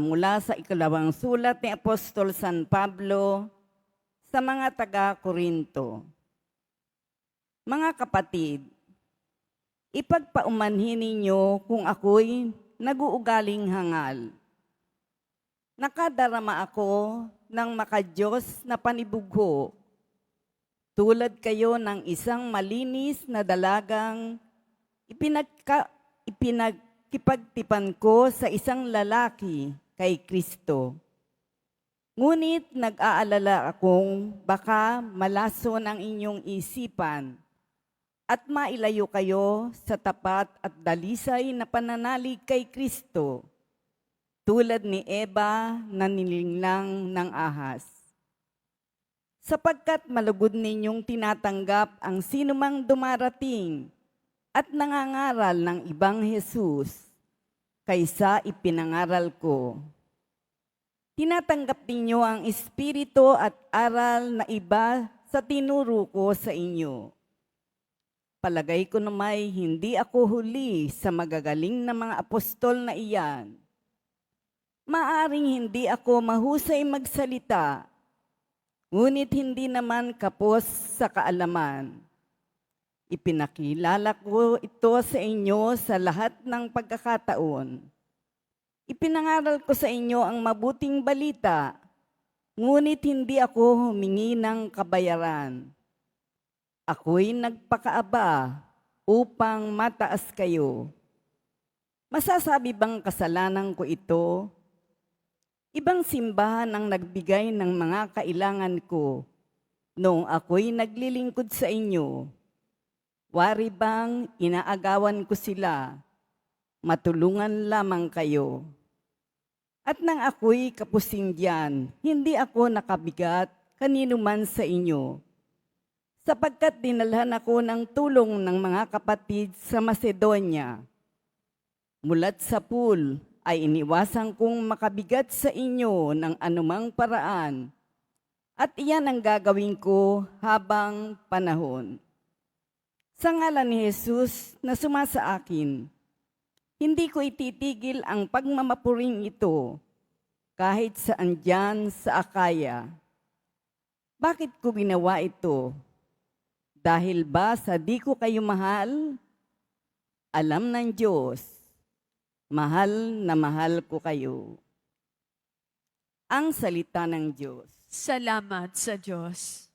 mula sa ikalawang sulat ni Apostol San Pablo sa mga taga-Korinto. Mga kapatid, ipagpaumanhin ninyo kung ako'y naguugaling hangal. Nakadarama ako ng makadiyos na panibugho, tulad kayo ng isang malinis na dalagang ipinagkipagtipan ko sa isang lalaki kay Kristo. Ngunit nag-aalala akong baka malaso ng inyong isipan at mailayo kayo sa tapat at dalisay na pananalig kay Kristo, tulad ni Eva na nilinglang ng ahas. Sapagkat malugod ninyong tinatanggap ang sinumang dumarating at nangangaral ng ibang Jesus kaysa ipinangaral ko. Tinatanggap ninyo ang espiritu at aral na iba sa tinuro ko sa inyo. Palagay ko namay hindi ako huli sa magagaling na mga apostol na iyan. Maaring hindi ako mahusay magsalita, ngunit hindi naman kapos sa kaalaman. Ipinakilala ko ito sa inyo sa lahat ng pagkakataon. Ipinangaral ko sa inyo ang mabuting balita, ngunit hindi ako humingi ng kabayaran. Ako'y nagpakaaba upang mataas kayo. Masasabi bang kasalanan ko ito? Ibang simbahan ang nagbigay ng mga kailangan ko noong ako'y naglilingkod sa inyo. Wari bang inaagawan ko sila? Matulungan lamang kayo. At nang ako'y kapusing diyan, hindi ako nakabigat kanino man sa inyo, sapagkat dinalhan ako ng tulong ng mga kapatid sa Macedonia. Mulat sa pool ay iniwasan kong makabigat sa inyo ng anumang paraan, at iyan ang gagawin ko habang panahon. Sa ngalan ni Jesus na sumasa akin, hindi ko ititigil ang pagmamapuring ito kahit saan diyan sa Akaya. Bakit ko ginawa ito? Dahil ba sa di ko kayo mahal? Alam ng Diyos, mahal na mahal ko kayo. Ang salita ng Diyos. Salamat sa Diyos.